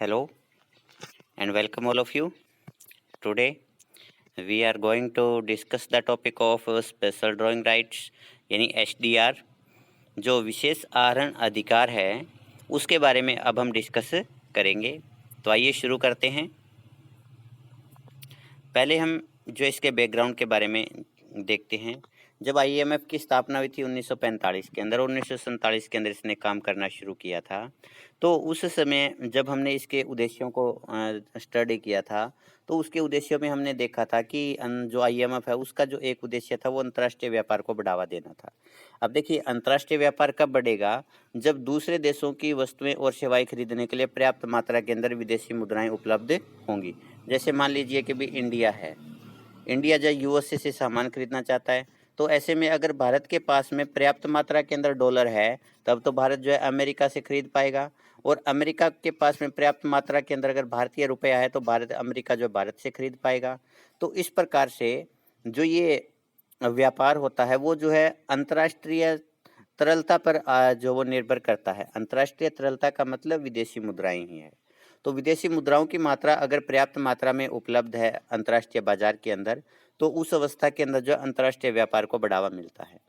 Hello and welcome all of you. Today we are going to discuss the topic of special drawing rights यानी HDR जो विशेष आहरण अधिकार है उसके बारे में अब हम डिस्कस करेंगे। तो आइए शुरू करते हैं। पहले हम जो इसके बैकग्राउंड के बारे में देखते हैं। जब IMF की स्थापना हुई थी 1945 के अंदर, 1947 के अंदर इसने काम करना शुरू किया था। तो उस समय जब हमने इसके उद्देश्यों को स्टडी किया था, तो उसके उद्देश्यों में हमने देखा था कि जो IMF है उसका जो एक उद्देश्य था वो अंतर्राष्ट्रीय व्यापार को बढ़ावा देना था। अब देखिए, अंतर्राष्ट्रीय व्यापार कब बढ़ेगा? जब दूसरे देशों की वस्तुएं और सेवाएं खरीदने के लिए पर्याप्त मात्रा के अंदर विदेशी मुद्राएं उपलब्ध होंगी। जैसे मान लीजिए कि भी इंडिया है, इंडिया जो USA से सामान खरीदना चाहता है, तो ऐसे में अगर भारत के पास में पर्याप्त मात्रा के अंदर डॉलर है, तब तो भारत जो है अमेरिका से खरीद पाएगा। और अमेरिका के पास में पर्याप्त मात्रा के अंदर अगर भारतीय रुपया है, तो अमेरिका जो भारत से खरीद पाएगा। तो इस प्रकार से जो ये व्यापार होता है वो जो है अंतर्राष्ट्रीय तरलता पर जो वो निर्भर करता है। अंतर्राष्ट्रीय तरलता का मतलब विदेशी मुद्राएं ही है। तो विदेशी मुद्राओं की मात्रा अगर पर्याप्त मात्रा में उपलब्ध है अंतर्राष्ट्रीय बाजार के अंदर, तो उस अवस्था के अंदर जो अंतर्राष्ट्रीय व्यापार को बढ़ावा मिलता है।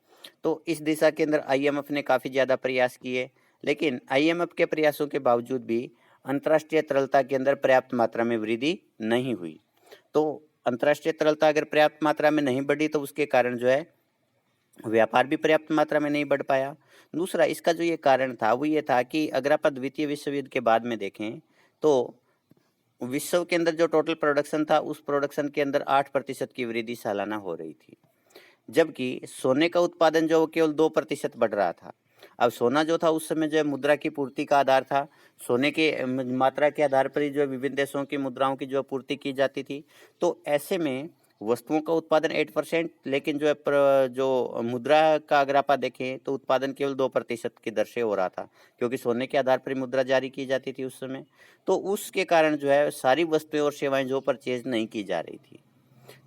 तो इस दिशा के अंदर IMF ने काफ़ी ज़्यादा प्रयास किए, लेकिन IMF के प्रयासों के बावजूद भी अंतर्राष्ट्रीय तरलता के अंदर पर्याप्त मात्रा में वृद्धि नहीं हुई। तो अंतर्राष्ट्रीय तरलता अगर पर्याप्त मात्रा में नहीं बढ़ी, तो उसके कारण जो है व्यापार भी पर्याप्त मात्रा में नहीं बढ़ पाया। दूसरा इसका जो ये कारण था वो ये था कि अगर आप द्वितीय विश्व युद्ध के बाद में देखें, तो विश्व के अंदर जो टोटल प्रोडक्शन था उस प्रोडक्शन के अंदर 8% की वृद्धि सालाना हो रही थी, जबकि सोने का उत्पादन जो केवल 2% बढ़ रहा था। अब सोना जो था उस समय जो है मुद्रा की पूर्ति का आधार था। सोने के मात्रा के आधार पर ही जो है विभिन्न देशों की मुद्राओं की जो पूर्ति की जाती थी। तो ऐसे में वस्तुओं का उत्पादन 8%, लेकिन जो है जो मुद्रा का अगर आप देखें तो उत्पादन केवल 2% की दर से हो रहा था, क्योंकि सोने के आधार पर मुद्रा जारी की जाती थी उस समय। तो उसके कारण जो है सारी वस्तुएं और सेवाएं जो परचेज नहीं की जा रही थी।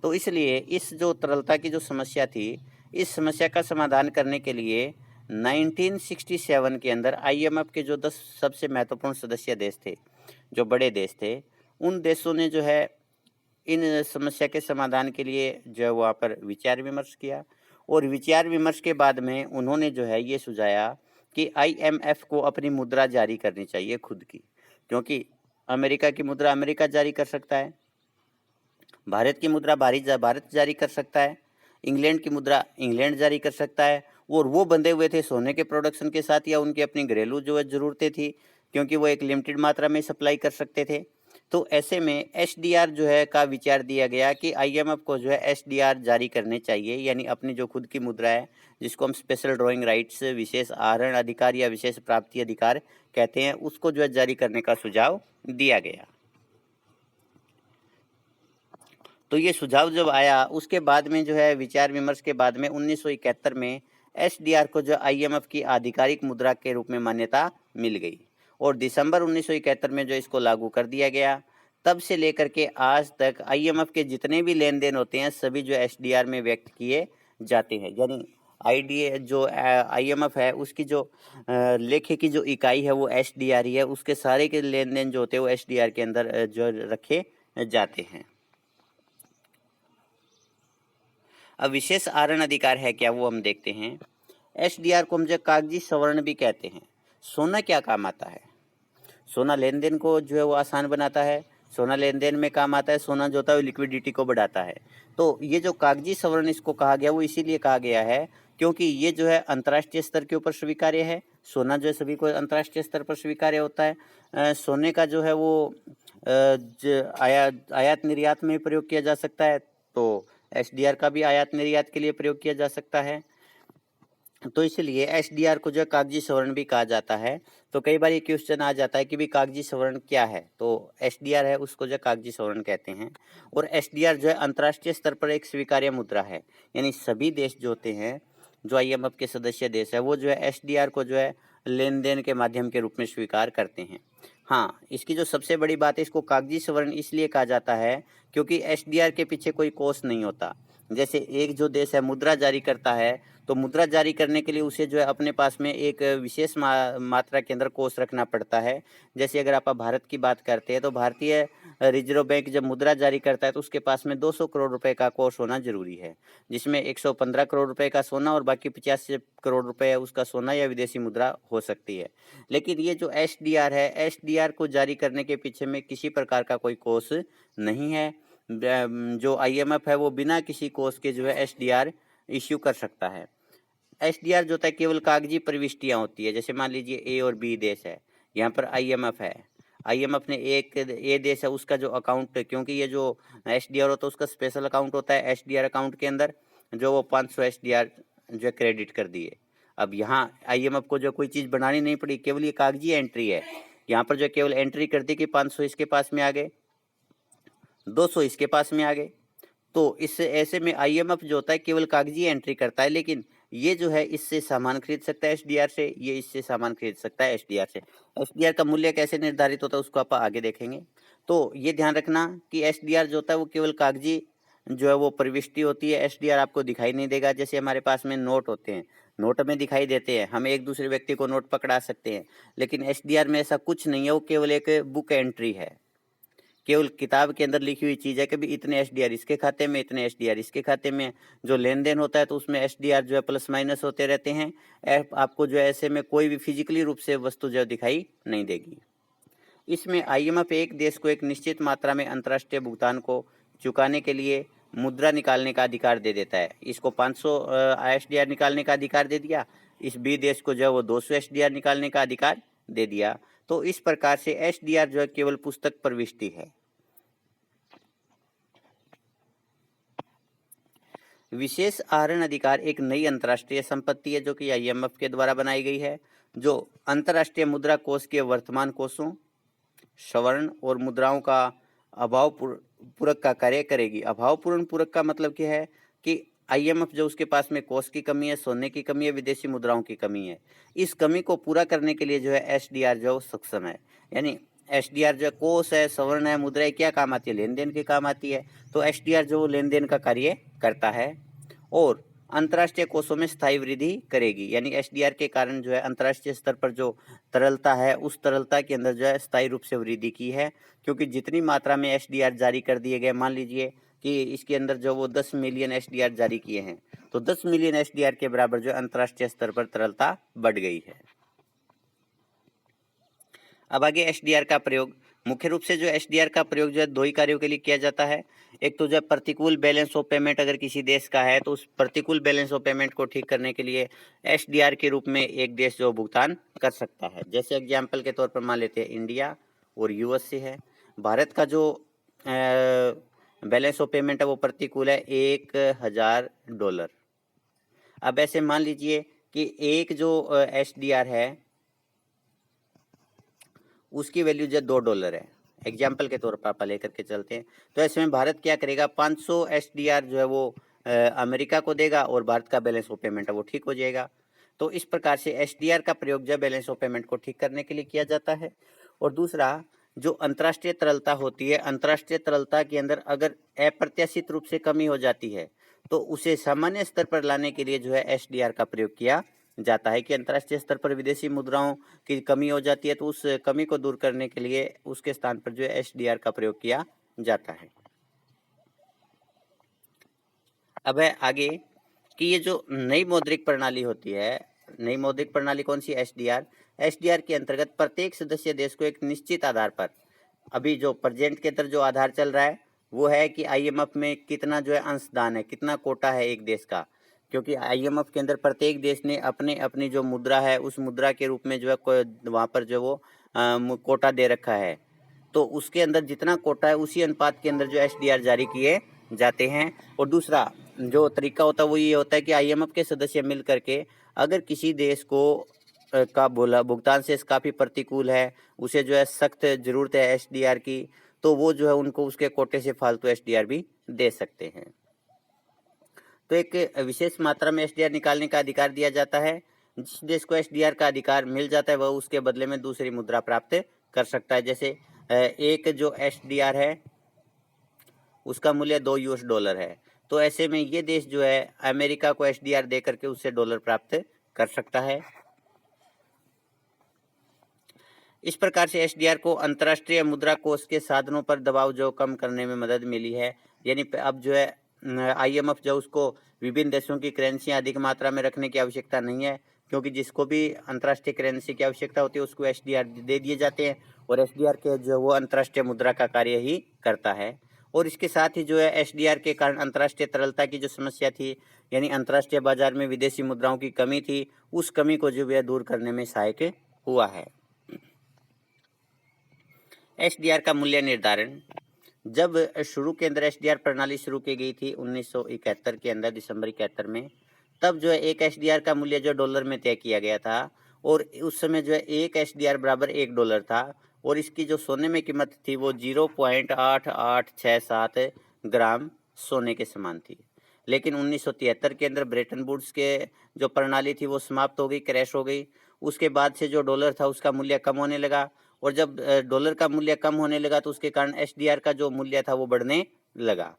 तो इसलिए इस जो तरलता की जो समस्या थी, इस समस्या का समाधान करने के लिए 1967 के अंदर IMF के जो 10 सबसे महत्वपूर्ण सदस्य देश थे, जो बड़े देश थे, उन देशों ने जो है इन समस्या के समाधान के लिए जो है वहाँ पर विचार विमर्श किया। और विचार विमर्श के बाद में उन्होंने जो है ये सुझाया कि IMF को अपनी मुद्रा जारी करनी चाहिए खुद की, क्योंकि अमेरिका की मुद्रा अमेरिका जारी कर सकता है, भारत की मुद्रा भारत जारी कर सकता है, इंग्लैंड की मुद्रा इंग्लैंड जारी कर सकता है। और वो बंधे हुए थे सोने के प्रोडक्शन के साथ, या उनकी अपनी घरेलू जो है ज़रूरतें थी, क्योंकि वो एक लिमिटेड मात्रा में सप्लाई कर सकते थे। तो ऐसे में HDR जो है का विचार दिया गया कि IMF को जो है HDR जारी करने चाहिए, यानी अपनी जो खुद की मुद्रा है, जिसको हम स्पेशल ड्राइंग राइट्स, विशेष आहरण अधिकार या विशेष प्राप्ति अधिकार कहते हैं, उसको जो है जारी करने का सुझाव दिया गया। तो ये सुझाव जब आया, उसके बाद में जो है विचार विमर्श के बाद में 1971 में HDR को जो IMF की आधिकारिक मुद्रा के रूप में मान्यता मिल गई, और दिसंबर 1971 में जो इसको लागू कर दिया गया। तब से लेकर के आज तक IMF के जितने भी लेन देन होते हैं सभी जो HDR में व्यक्त किए जाते हैं। यानी IDA जो IMF है उसकी जो लेखे की जो इकाई है वो HDR ही है। उसके सारे के लेन देन जो होते हैं वो HDR के अंदर जो रखे जाते हैं। अब विशेष आहरण अधिकार है क्या, वो हम देखते हैं। HDR को हम जो कागजी स्वर्ण भी कहते हैं। सोना क्या काम आता है? सोना लेन देन को जो है वो आसान बनाता है, सोना लेन देन में काम आता है, सोना जो होता है वो लिक्विडिटी को बढ़ाता है। तो ये जो कागजी स्वर्ण इसको कहा गया वो इसीलिए कहा गया है क्योंकि ये जो है अंतर्राष्ट्रीय स्तर के ऊपर स्वीकार्य है। सोना जो है सभी को अंतर्राष्ट्रीय स्तर पर स्वीकार्य होता है। सोने का जो है वो आयात निर्यात में प्रयोग किया जा सकता है, तो HDR का भी आयात निर्यात के लिए प्रयोग किया जा सकता है। तो इसलिए HDR को जो कागजी स्वर्ण भी कहा जाता है। तो कई बार ये क्वेश्चन आ जाता है कि भी कागजी स्वर्ण क्या है, तो HDR है उसको जो कागजी स्वर्ण कहते हैं। और HDR जो है अंतर्राष्ट्रीय स्तर पर एक स्वीकार्य मुद्रा है, यानी सभी देश जो होते हैं, जो IMF के सदस्य देश है, वो जो है HDR को जो है लेन देन के माध्यम के रूप में स्वीकार करते हैं। हाँ, इसकी जो सबसे बड़ी बात है, इसको कागजी स्वर्ण इसलिए कहा जाता है क्योंकि HDR के पीछे कोई कोष नहीं होता। जैसे एक जो देश है मुद्रा जारी करता है, तो मुद्रा जारी करने के लिए उसे जो है अपने पास में एक विशेष मात्रा के अंदर कोष रखना पड़ता है। जैसे अगर आप भारत की बात करते हैं तो भारतीय रिजर्व बैंक जब मुद्रा जारी करता है तो उसके पास में 200 करोड़ रुपए का कोष होना जरूरी है, जिसमें 115 करोड़ रुपए का सोना और बाकी 50 करोड़ रुपए उसका सोना या विदेशी मुद्रा हो सकती है। लेकिन ये जो एसडीआर है, एसडीआर को जारी करने के पीछे में किसी प्रकार का कोई कोष नहीं है। जो आईएमएफ है वो बिना किसी कोष के जो है एसडीआर इश्यू कर सकता है। एसडीआर जो होता है केवल कागजी प्रविष्टियां होती है। जैसे मान लीजिए ए और बी देश है, यहाँ पर आईएमएफ है, आईएमएफ ने एक ए देश है उसका जो अकाउंट, क्योंकि ये जो एसडीआर होता है उसका स्पेशल अकाउंट होता है, एसडीआर अकाउंट के अंदर जो वो 500 एसडीआर जो है क्रेडिट कर दिए। अब यहाँ आईएमएफ को जो कोई चीज़ बनानी नहीं पड़ी, केवल ये कागजी एंट्री है। यहाँ पर जो केवल एंट्री कर दी कि 500 इसके पास में आ गए, 200 इसके पास में आ गए। तो इससे ऐसे में आईएमएफ जो होता है केवल कागजी एंट्री करता है, लेकिन ये जो है इससे सामान खरीद सकता है एसडीआर से, ये इससे सामान खरीद सकता है एसडीआर से। एसडीआर का मूल्य कैसे निर्धारित होता है उसको आप आगे देखेंगे। तो ये ध्यान रखना कि एसडीआर जो होता है वो केवल कागजी जो है वो प्रविष्टि होती है। एसडीआर आपको दिखाई नहीं देगा। जैसे हमारे पास में नोट होते हैं, नोट में दिखाई देते हैं, हम एक दूसरे व्यक्ति को नोट पकड़ा सकते हैं, लेकिन एसडीआर में ऐसा कुछ नहीं है। वो केवल एक बुक एंट्री है, केवल किताब के अंदर लिखी हुई चीज़ है कि भी इतने एसडीआर इसके खाते में, इतने एसडीआर इसके खाते में। जो लेन देन होता है तो उसमें एसडीआर जो है प्लस माइनस होते रहते हैं। आपको जो है ऐसे में कोई भी फिजिकली रूप से वस्तु जो दिखाई नहीं देगी। इसमें आईएमएफ एक देश को एक निश्चित मात्रा में अंतर्राष्ट्रीय भुगतान को चुकाने के लिए मुद्रा निकालने का अधिकार दे देता है। इसको 500 एसडीआर निकालने का अधिकार दे दिया, इस बी देश को जो है वो 200 एसडीआर निकालने का अधिकार दे दिया। तो इस प्रकार से एसडीआर जो है केवल पुस्तक प्रविष्टि है। विशेष आहरण अधिकार एक नई अंतर्राष्ट्रीय संपत्ति है जो कि आईएमएफ के द्वारा बनाई गई है, जो अंतर्राष्ट्रीय मुद्रा कोष के वर्तमान कोषों, स्वर्ण और मुद्राओं का अभाव पूरक का कार्य करेगी। अभावपूर्ण पूरक का मतलब क्या है कि आईएमएफ जो उसके पास में कोष की कमी है, सोने की कमी है, विदेशी मुद्राओं की कमी है, इस कमी को पूरा करने के लिए जो है एसडीआर जो सक्षम है। यानी एसडीआर जो कोष है, स्वर्ण है, मुद्रा क्या काम आती है, लेन देन के काम आती है। तो एसडीआर जो लेन देन का कार्य करता है और अंतर्राष्ट्रीय कोषों में स्थायी वृद्धि करेगी। यानी एसडीआर के कारण जो है अंतर्राष्ट्रीय स्तर पर जो तरलता है उस तरलता के अंदर जो है स्थायी रूप से वृद्धि की है, क्योंकि जितनी मात्रा में एसडीआर जारी कर दिए गए, मान लीजिए कि इसके अंदर जो वो 10 मिलियन एसडीआर जारी किए हैं, तो 10 मिलियन एसडीआर के बराबर जो अंतर्राष्ट्रीय स्तर पर तरलता बढ़ गई है। अब आगे एसडीआर का प्रयोग, मुख्य रूप से जो एसडीआर का प्रयोग जो है दो ही कार्यों के लिए किया जाता है। एक तो जब प्रतिकूल बैलेंस ऑफ पेमेंट अगर किसी देश का है तो उस प्रतिकूल बैलेंस ऑफ पेमेंट को ठीक करने के लिए एसडीआर के रूप में एक देश जो भुगतान कर सकता है। जैसे एग्जाम्पल के तौर पर मान लेते हैं इंडिया और यूएसए है। भारत का जो बैलेंस ऑफ पेमेंट है वो प्रतिकूल है $1000। अब ऐसे मान लीजिए कि एक जो एसडीआर है उसकी वैल्यू जो $2 है, एग्जाम्पल के तौर पर आप लेकर के चलते हैं। तो ऐसे में भारत क्या करेगा, 500 एसडीआर जो है वो अमेरिका को देगा और भारत का बैलेंस ऑफ पेमेंट है वो ठीक हो जाएगा। तो इस प्रकार से एसडीआर का प्रयोग जो बैलेंस ऑफ पेमेंट को ठीक करने के लिए किया जाता है। और दूसरा जो अंतर्राष्ट्रीय तरलता होती है, अंतर्राष्ट्रीय तरलता के अंदर अगर अप्रत्याशित रूप से कमी हो जाती है तो उसे सामान्य स्तर पर लाने के लिए जो है एसडीआर का प्रयोग किया जाता है। कि अंतर्राष्ट्रीय स्तर पर विदेशी मुद्राओं की कमी हो जाती है तो उस कमी को दूर करने के लिए उसके स्थान पर जो है एसडीआर का प्रयोग किया जाता है। अब है आगे कि ये जो नई मौद्रिक प्रणाली होती है, नई मौद्रिक प्रणाली कौन सी, एसडीआर। एसडीआर के अंतर्गत प्रत्येक सदस्य देश को एक निश्चित आधार पर, अभी जो प्रेजेंट के अंदर जो आधार चल रहा है वो है कि आईएमएफ में कितना जो है अंशदान है, कितना कोटा है एक देश का। क्योंकि आईएमएफ के अंदर प्रत्येक देश ने अपने अपनी जो मुद्रा है उस मुद्रा के रूप में जो है वहाँ पर जो वो कोटा दे रखा है। तो उसके अंदर जितना कोटा है उसी अनुपात के अंदर जो एसडीआर जारी किए जाते हैं। और दूसरा जो तरीका होता है वो ये होता है कि आईएमएफ के सदस्य मिल करके अगर किसी देश को का बोला भुगतान से काफ़ी प्रतिकूल है, उसे जो है सख्त ज़रूरत है एसडीआर की, तो वो जो है उनको उसके कोटे से फालतू एसडीआर भी दे सकते हैं। तो एक विशेष मात्रा में एसडीआर निकालने का अधिकार दिया जाता है। जिस देश को एसडीआर का अधिकार मिल जाता है वह उसके बदले में दूसरी मुद्रा प्राप्त कर सकता है। जैसे एक जो एसडीआर है उसका मूल्य $2 है, तो ऐसे में ये देश जो है अमेरिका को एसडीआर दे करके उससे डॉलर प्राप्त कर सकता है। इस प्रकार से एसडीआर को अंतर्राष्ट्रीय मुद्रा कोष के साधनों पर दबाव जो कम करने में मदद मिली है। यानी अब जो है आईएमएफ जो उसको विभिन्न देशों की करेंसियां अधिक मात्रा में रखने की आवश्यकता नहीं है, क्योंकि जिसको भी अंतर्राष्ट्रीय करेंसी की आवश्यकता होती है उसको एसडीआर दे दिए जाते हैं, और एसडीआर के जो वो अंतर्राष्ट्रीय मुद्रा का कार्य ही करता है। और इसके साथ ही जो है एसडीआर के कारण अंतर्राष्ट्रीय तरलता की जो समस्या थी, यानी अंतर्राष्ट्रीय बाजार में विदेशी मुद्राओं की कमी थी, उस कमी को जो है दूर करने में सहायक हुआ है। एसडीआर का मूल्य निर्धारण। जब शुरू के अंदर एसडीआर प्रणाली शुरू की गई थी 1971 के अंदर, दिसंबर 71 में, तब जो है एक एसडीआर का मूल्य जो डॉलर में तय किया गया था, और उस समय जो है एक एसडीआर बराबर $1 था, और इसकी जो सोने में कीमत थी वो 0.8867 ग्राम सोने के समान थी। लेकिन 1973 के अंदर ब्रेटन वुड्स के जो प्रणाली थी वो समाप्त हो गई, क्रैश हो गई। उसके बाद से जो डॉलर था उसका मूल्य कम होने लगा, और जब डॉलर का मूल्य कम होने लगा तो उसके कारण एसडीआर का जो मूल्य था वो बढ़ने लगा।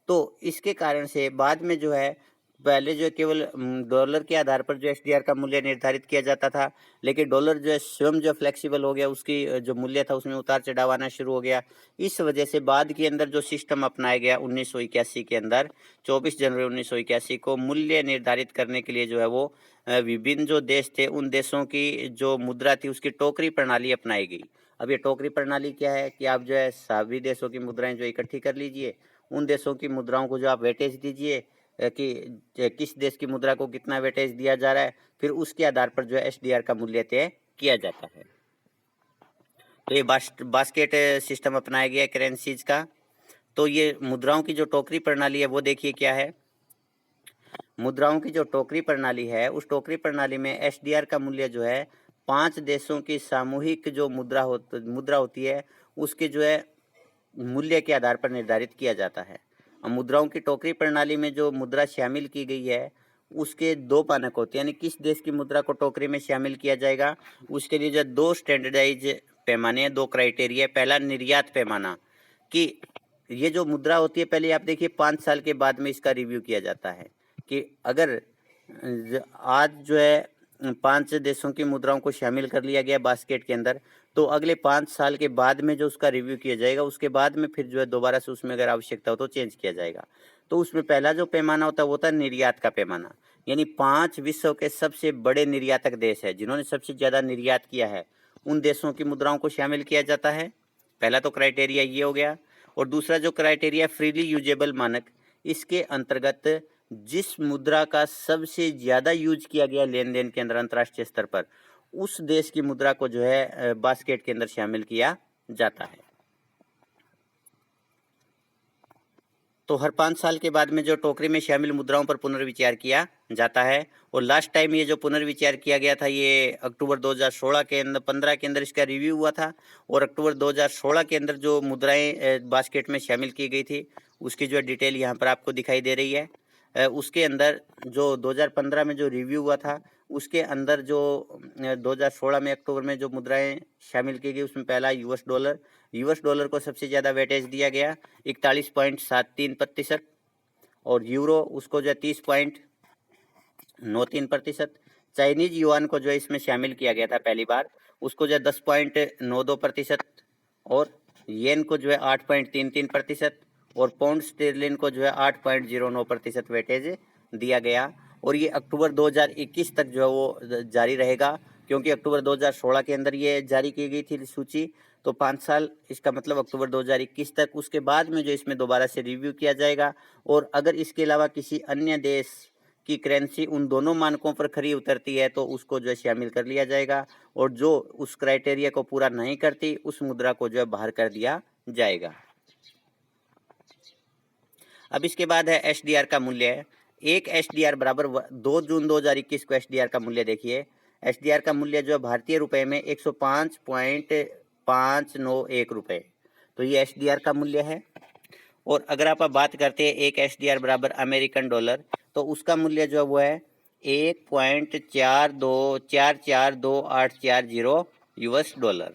तो इसके कारण से बाद में जो है पहले जो केवल डॉलर के आधार पर जो एसडीआर का मूल्य निर्धारित किया जाता था, लेकिन डॉलर जो है स्वयं जो फ्लेक्सिबल हो गया, उसकी जो मूल्य था उसमें उतार चढ़ाव आना शुरू हो गया। इस वजह से बाद के अंदर जो सिस्टम अपनाया गया 1981 के अंदर, 24 जनवरी 1981 को मूल्य निर्धारित करने के लिए जो है वो विभिन्न जो देश थे उन देशों की जो मुद्रा थी उसकी टोकरी प्रणाली अपनाई गई। अब ये टोकरी प्रणाली क्या है कि आप जो है सभी देशों की मुद्राएं जो इकट्ठी कर लीजिए, उन देशों की मुद्राओं को जो आप वेटेज दीजिए कि किस देश की मुद्रा को कितना वेटेज दिया जा रहा है, फिर उसके आधार पर जो है एसडीआर का मूल्य तय किया जाता है। तो ये बास्केट सिस्टम अपनाया गया करेंसीज का। तो ये मुद्राओं की जो टोकरी प्रणाली है वो देखिए क्या है। मुद्राओं की जो टोकरी प्रणाली है, उस टोकरी प्रणाली में एसडीआर का मूल्य जो है 5 देशों की सामूहिक जो मुद्रा होती है उसके जो है मूल्य के आधार पर निर्धारित किया जाता है। मुद्राओं की टोकरी प्रणाली में जो मुद्रा शामिल की गई है उसके 2 मानक होते हैं, यानी किस देश की मुद्रा को टोकरी में शामिल किया जाएगा, उसके लिए जो 2 स्टैंडर्डाइज पैमाने हैं, 2 क्राइटेरिया। पहला निर्यात पैमाना, कि ये जो मुद्रा होती है पहले आप देखिए 5 साल के बाद में इसका रिव्यू किया जाता है, कि अगर आज जो है 5 देशों की मुद्राओं को शामिल कर लिया गया बास्केट के अंदर, तो अगले 5 साल के बाद में जो उसका रिव्यू किया जाएगा उसके बाद में फिर जो है दोबारा से उसमें अगर आवश्यकता हो तो चेंज किया जाएगा। तो उसमें पहला जो पैमाना होता है वो होता है निर्यात का पैमाना, यानी 5 विश्व के सबसे बड़े निर्यातक देश है जिन्होंने सबसे ज़्यादा निर्यात किया है, उन देशों की मुद्राओं को शामिल किया जाता है। पहला तो क्राइटेरिया ये हो गया। और दूसरा जो क्राइटेरिया फ्रीली यूजेबल मानक, इसके अंतर्गत जिस मुद्रा का सबसे ज़्यादा यूज किया गया लेन देन के अंदर अंतर्राष्ट्रीय स्तर पर, उस देश की मुद्रा को जो है बास्केट के अंदर शामिल किया जाता है। तो हर 5 साल के बाद में जो टोकरी में शामिल मुद्राओं पर पुनर्विचार किया जाता है, और लास्ट टाइम ये जो पुनर्विचार किया गया था ये अक्टूबर 2016 के अंदर 15 के अंदर इसका रिव्यू हुआ था, और अक्टूबर 2016 के अंदर जो मुद्राएं बास्केट में शामिल की गई थी उसकी जो डिटेल यहाँ पर आपको दिखाई दे रही है। उसके अंदर जो 2015 में जो रिव्यू हुआ था उसके अंदर जो 2016 में अक्टूबर में जो मुद्राएं शामिल की गई उसमें पहला यूएस डॉलर को सबसे ज़्यादा वेटेज दिया गया 41.73%, और यूरो उसको जो है 30.93%। चाइनीज युआन को जो है इसमें शामिल किया गया था पहली बार, उसको जो है 10.92%, और येन को जो है 8.33%, और पाउंड स्टेरलिन को जो है 8.09% वेटेज दिया गया। और ये अक्टूबर 2021 तक जो है वो जारी रहेगा, क्योंकि अक्टूबर 2016 के अंदर ये जारी की गई थी सूची, तो 5 साल इसका मतलब अक्टूबर 2021 तक। उसके बाद में जो इसमें दोबारा से रिव्यू किया जाएगा, और अगर इसके अलावा किसी अन्य देश की करेंसी उन दोनों मानकों पर खरी उतरती है तो उसको जो है शामिल कर लिया जाएगा, और जो उस क्राइटेरिया को पूरा नहीं करती उस मुद्रा को जो है बाहर कर दिया जाएगा। अब इसके बाद है एसडीआर का मूल्य। एक एसडीआर बराबर 2 जून 2021 को एसडीआर का मूल्य देखिए। एसडीआर का मूल्य जो है भारतीय रुपए में 105.591 रुपये, तो ये एसडीआर का मूल्य है। और अगर आप बात करते हैं एक एसडीआर बराबर अमेरिकन डॉलर, तो उसका मूल्य जो है वो है 1.4244280 यूएस डॉलर।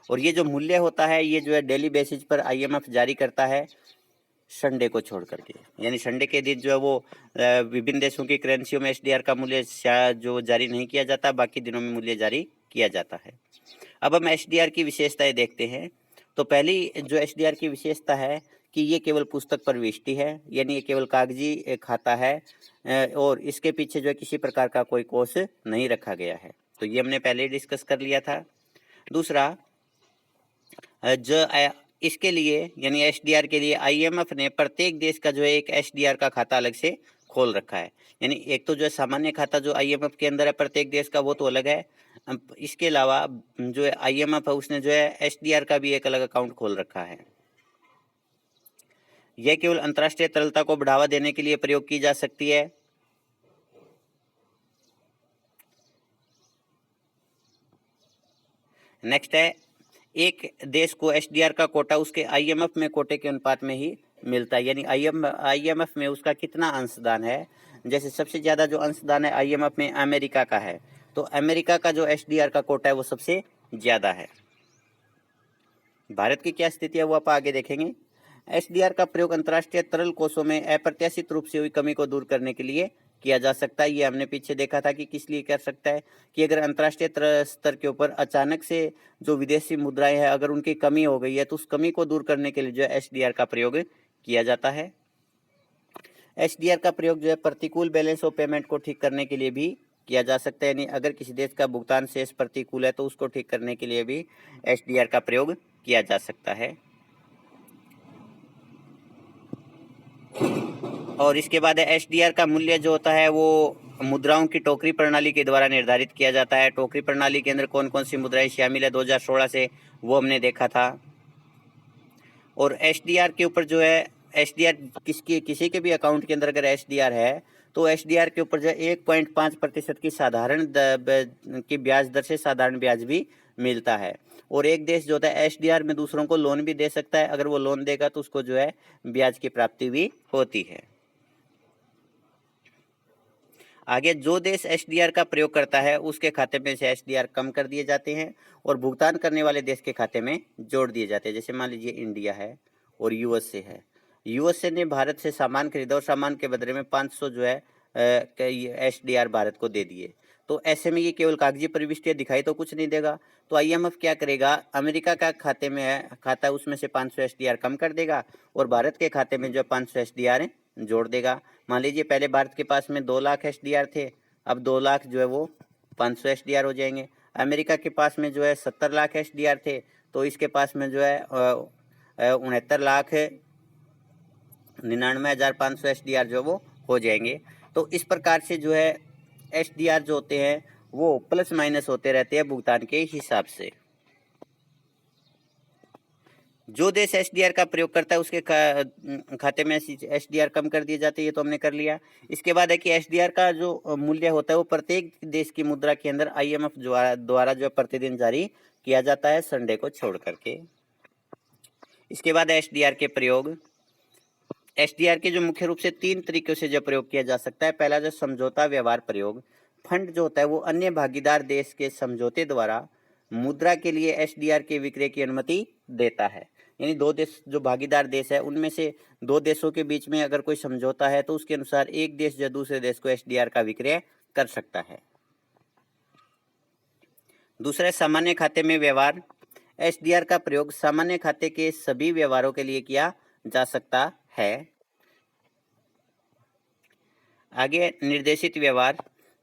और ये जो मूल्य होता है ये जो है डेली बेसिस पर आईएमएफ जारी करता है। संडे को छोड़ करके, यानी संडे के दिन जो है वो विभिन्न देशों की करेंसियों में एसडीआर का मूल्य जो जारी नहीं किया जाता, बाकी दिनों में मूल्य जारी किया जाता है। अब हम एसडीआर की विशेषताएं देखते हैं। तो पहली जो एसडीआर की विशेषता है कि ये केवल पुस्तक प्रविष्टि है, यानी ये केवल कागजी खाता है और इसके पीछे जो है किसी प्रकार का कोई कोष नहीं रखा गया है। तो ये हमने पहले ही डिस्कस कर लिया था। दूसरा, जो इसके लिए यानी एसडीआर के लिए आईएमएफ ने प्रत्येक देश का जो है एक एसडीआर का खाता अलग से खोल रखा है। यानी एक तो जो है सामान्य खाता जो आईएमएफ के अंदर है प्रत्येक देश का, वो तो अलग है। इसके अलावा जो है आईएमएफ है उसने जो है एसडीआर का भी एक अलग अकाउंट खोल रखा है। यह केवल अंतर्राष्ट्रीय तरलता को बढ़ावा देने के लिए प्रयोग की जा सकती है। नेक्स्ट है, एक देश को एसडीआर का कोटा उसके आईएमएफ में कोटे के अनुपात में ही मिलता है, यानी आईएमएफ में उसका कितना अंशदान है। जैसे सबसे ज़्यादा जो अंशदान है आईएमएफ में अमेरिका का है, तो अमेरिका का जो एसडीआर का कोटा है वो सबसे ज़्यादा है। भारत की क्या स्थिति है वो आप आगे देखेंगे। एसडीआर का प्रयोग अंतर्राष्ट्रीय तरल कोषों में अप्रत्याशित रूप से हुई कमी को दूर करने के लिए किया जा सकता है। ये हमने पीछे देखा था कि किस लिए कर सकता है, कि अगर अंतर्राष्ट्रीय स्तर के ऊपर अचानक से जो विदेशी मुद्राएं हैं अगर उनकी कमी हो गई है तो उस कमी को दूर करने के लिए जो है एसडीआर का प्रयोग किया जाता है। एसडीआर का प्रयोग जो है प्रतिकूल बैलेंस ऑफ पेमेंट को ठीक करने के लिए भी किया जा सकता है, यानी अगर किसी देश का भुगतान शेष प्रतिकूल है तो उसको ठीक करने के लिए भी एसडीआर का प्रयोग किया जा सकता है। और इसके बाद एसडीआर का मूल्य जो होता है वो मुद्राओं की टोकरी प्रणाली के द्वारा निर्धारित किया जाता है। टोकरी प्रणाली के अंदर कौन कौन सी मुद्राएं शामिल है 2016 से, वो हमने देखा था। और एसडीआर के ऊपर जो है एसडीआर किसी के भी अकाउंट के अंदर अगर एसडीआर है तो एसडीआर के ऊपर जो है 1.5% की साधारण की ब्याज दर से साधारण ब्याज भी मिलता है। और एक देश जो होता है एसडीआर में दूसरों को लोन भी दे सकता है, अगर वो लोन देगा तो उसको जो है ब्याज की प्राप्ति भी होती है। आगे, जो देश एसडीआर का प्रयोग करता है उसके खाते में से एसडीआर कम कर दिए जाते हैं और भुगतान करने वाले देश के खाते में जोड़ दिए जाते हैं। जैसे मान लीजिए इंडिया है और यूएसए है। यूएसए ने भारत से सामान खरीदा और सामान के बदले में 500 जो है एसडीआर भारत को दे दिए। तो ऐसे में ये केवल कागजी प्रविष्टियां दिखाई तो कुछ नहीं देगा। तो आईएमएफ क्या करेगा, अमेरिका का खाते में खाता है उसमें से 500 एसडीआर कम कर देगा और भारत के खाते में जो 500 एसडीआर जोड़ देगा। मान लीजिए पहले भारत के पास में 2 लाख एसडीआर थे, अब 2 लाख जो है वो 500 एसडीआर हो जाएंगे। अमेरिका के पास में जो है 70 लाख एसडीआर थे, तो इसके पास में जो है 69,99,500 एसडीआर जो वो हो जाएंगे। तो इस प्रकार से जो है एसडीआर जो होते हैं वो प्लस माइनस होते रहते हैं भुगतान के हिसाब से। जो देश एसडीआर का प्रयोग करता है उसके खाते में एसडीआर कम कर दिए जाते हैं, ये तो हमने कर लिया। इसके बाद है कि एसडीआर का जो मूल्य होता है वो प्रत्येक देश की मुद्रा के अंदर आईएमएफ द्वारा जो है प्रतिदिन जारी किया जाता है, संडे को छोड़ करके। इसके बाद एसडीआर के प्रयोग। एसडीआर के जो मुख्य रूप से 3 तरीकों से जो प्रयोग किया जा सकता है। पहला जो समझौता व्यवहार प्रयोग, फंड जो होता है वो अन्य भागीदार देश के समझौते द्वारा मुद्रा के लिए एसडीआर के विक्रय की अनुमति देता है। यानी 2 देश जो भागीदार देश है उनमें से 2 देशों के बीच में अगर कोई समझौता है तो उसके अनुसार एक देश जो दूसरे देश को एसडीआर का विक्रय कर सकता है। दूसरा, सामान्य खाते में व्यवहार। एसडीआर का प्रयोग सामान्य खाते के सभी व्यवहारों के लिए किया जा सकता है। आगे, निर्देशित व्यवहार।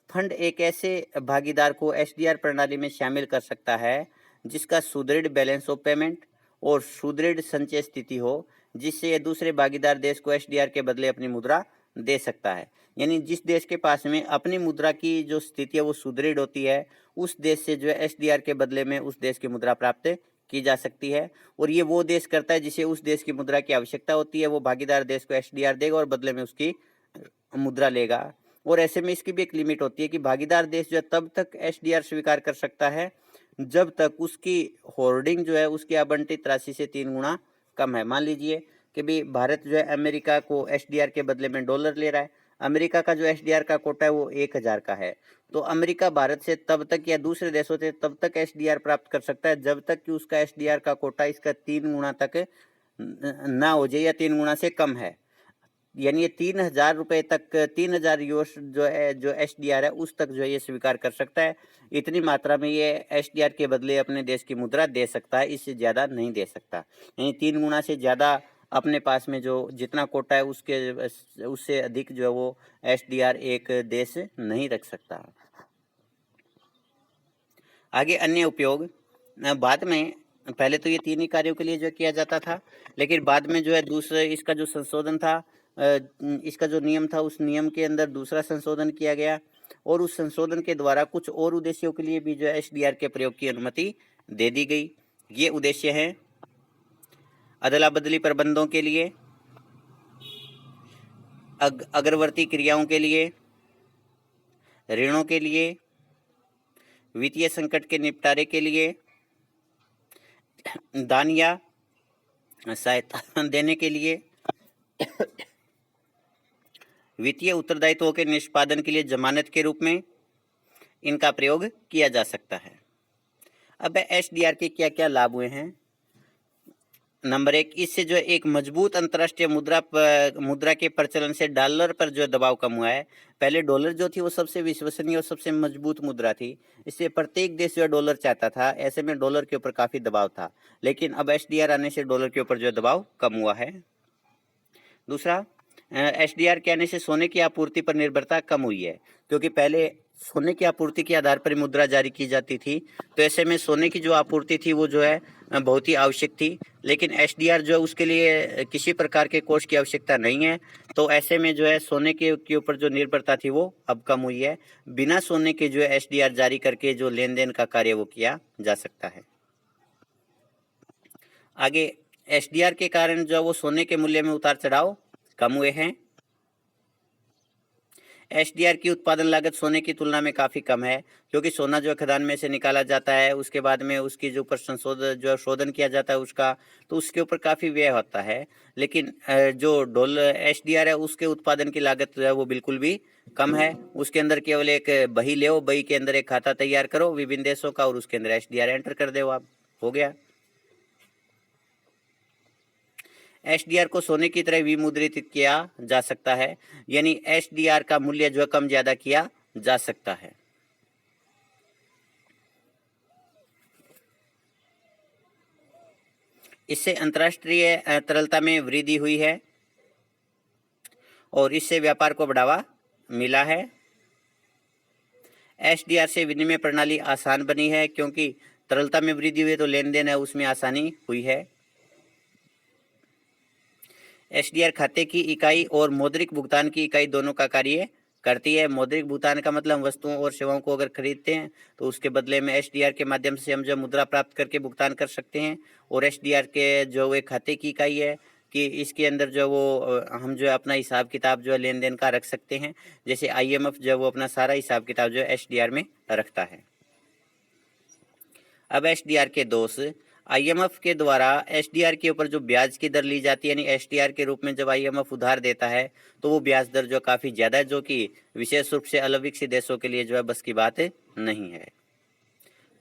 फंड एक ऐसे भागीदार को एसडीआर प्रणाली में शामिल कर सकता है जिसका सुदृढ़ बैलेंस ऑफ पेमेंट और सुदृढ़ संचय स्थिति हो, जिससे यह दूसरे भागीदार देश को एसडीआर के बदले अपनी मुद्रा दे सकता है। यानी जिस देश के पास में अपनी मुद्रा की जो स्थिति है वो सुदृढ़ होती है, उस देश से जो है एसडीआर के बदले में उस देश की मुद्रा प्राप्त की जा सकती है। और ये वो देश करता है जिसे उस देश की मुद्रा की आवश्यकता होती है, वो भागीदार देश को एसडीआर देगा और बदले में उसकी मुद्रा लेगा। और ऐसे में इसकी भी एक लिमिट होती है कि भागीदार देश जो है तब तक एसडीआर स्वीकार कर सकता है जब तक उसकी होर्डिंग जो है उसकी आवंटित राशि से 3 गुना कम है। मान लीजिए कि भी भारत जो है अमेरिका को एसडीआर के बदले में डॉलर ले रहा है। अमेरिका का जो एसडीआर का कोटा है वो 1000 का है, तो अमेरिका भारत से तब तक या दूसरे देशों से तब तक एसडीआर प्राप्त कर सकता है जब तक कि उसका एसडीआर का कोटा इसका 3 गुना तक ना हो जाए या 3 गुना से कम है, यानी ये 3,000 रुपये तक, 3,000 यूएस जो है, जो एसडीआर है उस तक जो है ये स्वीकार कर सकता है। इतनी मात्रा में ये एसडीआर के बदले अपने देश की मुद्रा दे सकता है, इससे ज़्यादा नहीं दे सकता। यानी 3 गुना से ज़्यादा अपने पास में जो जितना कोटा है उससे अधिक जो है वो एसडीआर एक देश नहीं रख सकता। आगे अन्य उपयोग, बाद में पहले तो ये 3 ही कार्यों के लिए जो किया जाता था, लेकिन बाद में जो है दूसरे इसका जो संशोधन था, इसका जो नियम था उस नियम के अंदर दूसरा संशोधन किया गया और उस संशोधन के द्वारा कुछ और उद्देश्यों के लिए भी जो है एसडीआर के प्रयोग की अनुमति दे दी गई। ये उद्देश्य हैं अदला बदली प्रबंधों के लिए, अग्रवर्ती क्रियाओं के लिए, ऋणों के लिए, वित्तीय संकट के निपटारे के लिए, दान या सहायता देने के लिए, वित्तीय उत्तरदायित्वों के निष्पादन के लिए जमानत के रूप में इनका प्रयोग किया जा सकता है। अब एसडीआर के क्या क्या लाभ हुए हैं। नंबर 1, इससे जो एक मजबूत अंतर्राष्ट्रीय मुद्रा के प्रचलन से डॉलर पर जो दबाव कम हुआ है। पहले डॉलर जो थी वो सबसे विश्वसनीय और सबसे मजबूत मुद्रा थी, इससे प्रत्येक देश जो डॉलर चाहता था, ऐसे में डॉलर के ऊपर काफ़ी दबाव था, लेकिन अब एसडीआर आने से डॉलर के ऊपर जो दबाव कम हुआ है। दूसरा, एसडीआर के आने से सोने की आपूर्ति पर निर्भरता कम हुई है, क्योंकि पहले सोने की आपूर्ति के आधार पर मुद्रा जारी की जाती थी, तो ऐसे में सोने की जो आपूर्ति थी वो जो है बहुत ही आवश्यक थी, लेकिन एसडीआर जो है उसके लिए किसी प्रकार के कोष की आवश्यकता नहीं है, तो ऐसे में जो है सोने के ऊपर जो निर्भरता थी वो अब कम हुई है। बिना सोने के जो है एसडीआर जारी करके जो लेन देन का कार्य वो किया जा सकता है। आगे, एसडीआर के कारण जो वो सोने के मूल्य में उतार चढ़ाव कम हुए हैं। एसडीआर की उत्पादन लागत सोने की तुलना में काफ़ी कम है, क्योंकि सोना जो खदान में से निकाला जाता है, उसके बाद में उसकी जो ऊपर शोधन किया जाता है उसका, तो उसके ऊपर काफ़ी व्यय होता है। लेकिन जो डॉलर एसडीआर है उसके उत्पादन की लागत जो है वो बिल्कुल भी कम है। उसके अंदर केवल एक बही ले, बही के अंदर एक खाता तैयार करो विभिन्न देशों का और उसके अंदर एसडीआर एंटर कर दो, आप हो गया। एसडीआर को सोने की तरह विमुद्रित किया जा सकता है, यानी एसडीआर का मूल्य जो है कम ज्यादा किया जा सकता है। इससे अंतर्राष्ट्रीय तरलता में वृद्धि हुई है और इससे व्यापार को बढ़ावा मिला है। एसडीआर से विनिमय प्रणाली आसान बनी है, क्योंकि तरलता में वृद्धि हुई तो लेन देन है उसमें आसानी हुई है। एसडीआर खाते की इकाई और मौद्रिक भुगतान की इकाई दोनों का कार्य करती है। मौद्रिक भुगतान का मतलब वस्तुओं और सेवाओं को अगर खरीदते हैं तो उसके बदले में एसडीआर के माध्यम से हम जो मुद्रा प्राप्त करके भुगतान कर सकते हैं। और एसडीआर के जो एक खाते की इकाई है कि इसके अंदर जो वो हम जो है अपना हिसाब किताब जो है लेन देन का रख सकते हैं। जैसे आईएमएफ जो है वो अपना सारा हिसाब किताब जो है एसडीआर में रखता है। अब एसडीआर के दोष, आईएमएफ के द्वारा एसडीआर के ऊपर जो ब्याज की दर ली जाती है, यानी एसडीआर के रूप में जब आईएमएफ उधार देता है तो वो ब्याज दर जो काफ़ी ज़्यादा है, जो कि विशेष रूप से अल्पविकसित देशों के लिए जो है बस की बात नहीं है।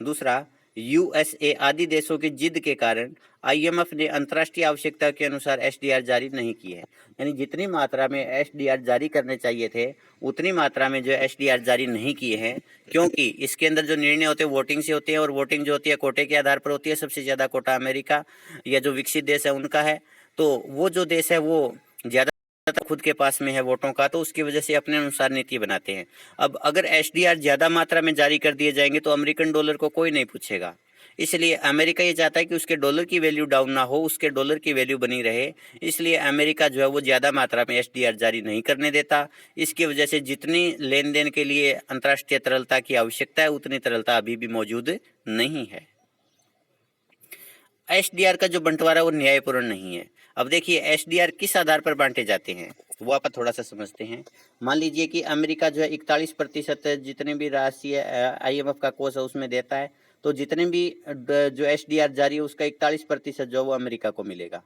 दूसरा, यूएसए आदि देशों की जिद के कारण आईएमएफ ने अंतर्राष्ट्रीय आवश्यकता के अनुसार एसडीआर जारी नहीं की है, यानी जितनी मात्रा में एसडीआर जारी करने चाहिए थे उतनी मात्रा में जो एसडीआर जारी नहीं किए हैं, क्योंकि इसके अंदर जो निर्णय होते हैं वोटिंग से होते हैं और वोटिंग जो होती है कोटे के आधार पर होती है। सबसे ज़्यादा कोटा अमेरिका या जो विकसित देश है उनका है, तो वो जो देश है वो ज़्यादा खुद के पास में है वोटों का, तो उसकी वजह से अपने अनुसार नीति बनाते हैं। अब अगर एसडीआर ज़्यादा मात्रा में जारी कर दिए जाएंगे तो अमेरिकन डॉलर को कोई नहीं पूछेगा, इसलिए अमेरिका ये चाहता है कि उसके डॉलर की वैल्यू डाउन ना हो, उसके डॉलर की वैल्यू बनी रहे, इसलिए अमेरिका जो है वो ज़्यादा मात्रा में एसडीआर जारी नहीं करने देता। इसकी वजह से जितनी लेन देन के लिए अंतर्राष्ट्रीय तरलता की आवश्यकता है उतनी तरलता अभी भी मौजूद नहीं है। एसडीआर का जो बंटवारा वो न्यायपूर्ण नहीं है। अब देखिए एसडीआर किस आधार पर बांटे जाते हैं वो आप थोड़ा सा समझते हैं। मान लीजिए कि अमेरिका जो है 41% जितने भी राशि आईएमएफ का कोष है उसमें देता है, तो जितने भी जो एसडीआर जारी है उसका 41% जो वो अमेरिका को मिलेगा।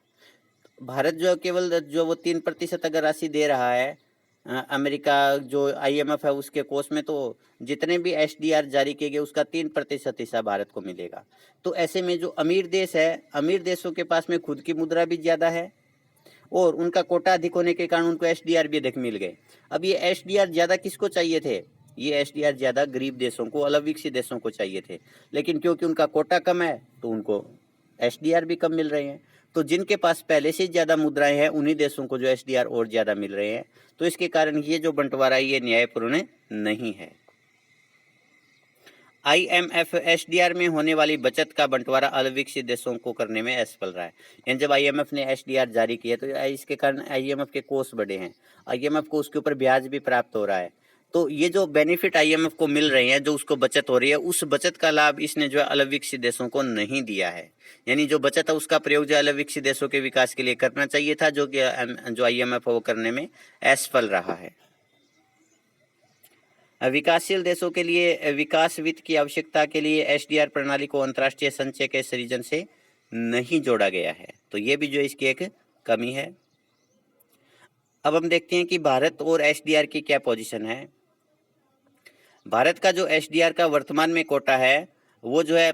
भारत जो केवल जो वो 3% अगर राशि दे रहा है अमेरिका जो आईएमएफ है उसके कोष में, तो जितने भी एसडीआर जारी किए गए उसका 3% हिस्सा भारत को मिलेगा। तो ऐसे में जो अमीर देश है, अमीर देशों के पास में खुद की मुद्रा भी ज़्यादा है और उनका कोटा अधिक होने के कारण उनको एसडीआर भी अधिक मिल गए। अब ये एसडीआर ज़्यादा किसको चाहिए थे? ये एसडीआर ज़्यादा गरीब देशों को, अलग विकसित देशों को चाहिए थे, लेकिन क्योंकि उनका कोटा कम है तो उनको एसडीआर भी कम मिल रहे हैं। तो जिनके पास पहले से ज़्यादा मुद्राएं हैं उन्हीं देशों को जो एसडीआर और ज़्यादा मिल रहे हैं। तो इसके कारण ये जो बंटवारा है ये न्यायपूर्ण नहीं है। आईएमएफ एसडीआर में होने वाली बचत का बंटवारा अविकसित देशों को करने में असफल रहा है। यानी जब आईएमएफ ने एसडीआर जारी किया तो इसके कारण आईएमएफ के कोष बढ़े हैं, आईएमएफ को उसके ऊपर ब्याज भी प्राप्त हो रहा है। तो ये जो बेनिफिट आईएमएफ को मिल रहे हैं, जो उसको बचत हो रही है, उस बचत का लाभ इसने जो है अविकसित देशों को नहीं दिया है। यानी जो बचत है उसका प्रयोग जो अविकसित देशों के विकास के लिए करना चाहिए था, जो कि जो आईएमएफ वो करने में असफल रहा है। विकासशील देशों के लिए विकास वित्त की आवश्यकता के लिए एसडीआर प्रणाली को अंतर्राष्ट्रीय संचय के सृजन से नहीं जोड़ा गया है। तो ये भी जो इसकी एक कमी है। अब हम देखते हैं कि भारत और एसडीआर की क्या पोजीशन है। भारत का जो एसडीआर का वर्तमान में कोटा है वो जो है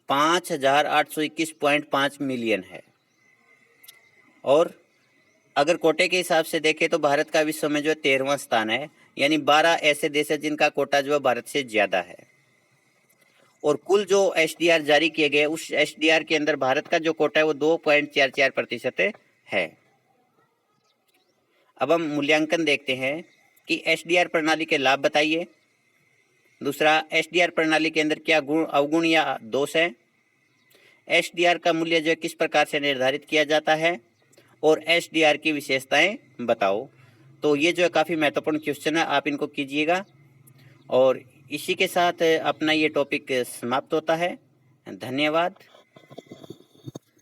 5,821.5 मिलियन है, और अगर कोटे के हिसाब से देखें तो भारत का विश्व में जो 13वां स्थान है। यानी 12 ऐसे देश है जिनका कोटा जो है भारत से ज़्यादा है, और कुल जो एसडीआर जारी किए गए उस एसडीआर के अंदर भारत का जो कोटा है वो 2.44% है। अब हम मूल्यांकन देखते हैं कि एसडीआर प्रणाली के लाभ बताइए। दूसरा, एसडीआर प्रणाली के अंदर क्या गुण, अवगुण या दोष है। एसडीआर का मूल्य जो है किस प्रकार से निर्धारित किया जाता है, और एसडीआर की विशेषताएं बताओ। तो ये जो है काफ़ी महत्वपूर्ण क्वेश्चन है, आप इनको कीजिएगा। और इसी के साथ अपना ये टॉपिक समाप्त होता है। धन्यवाद।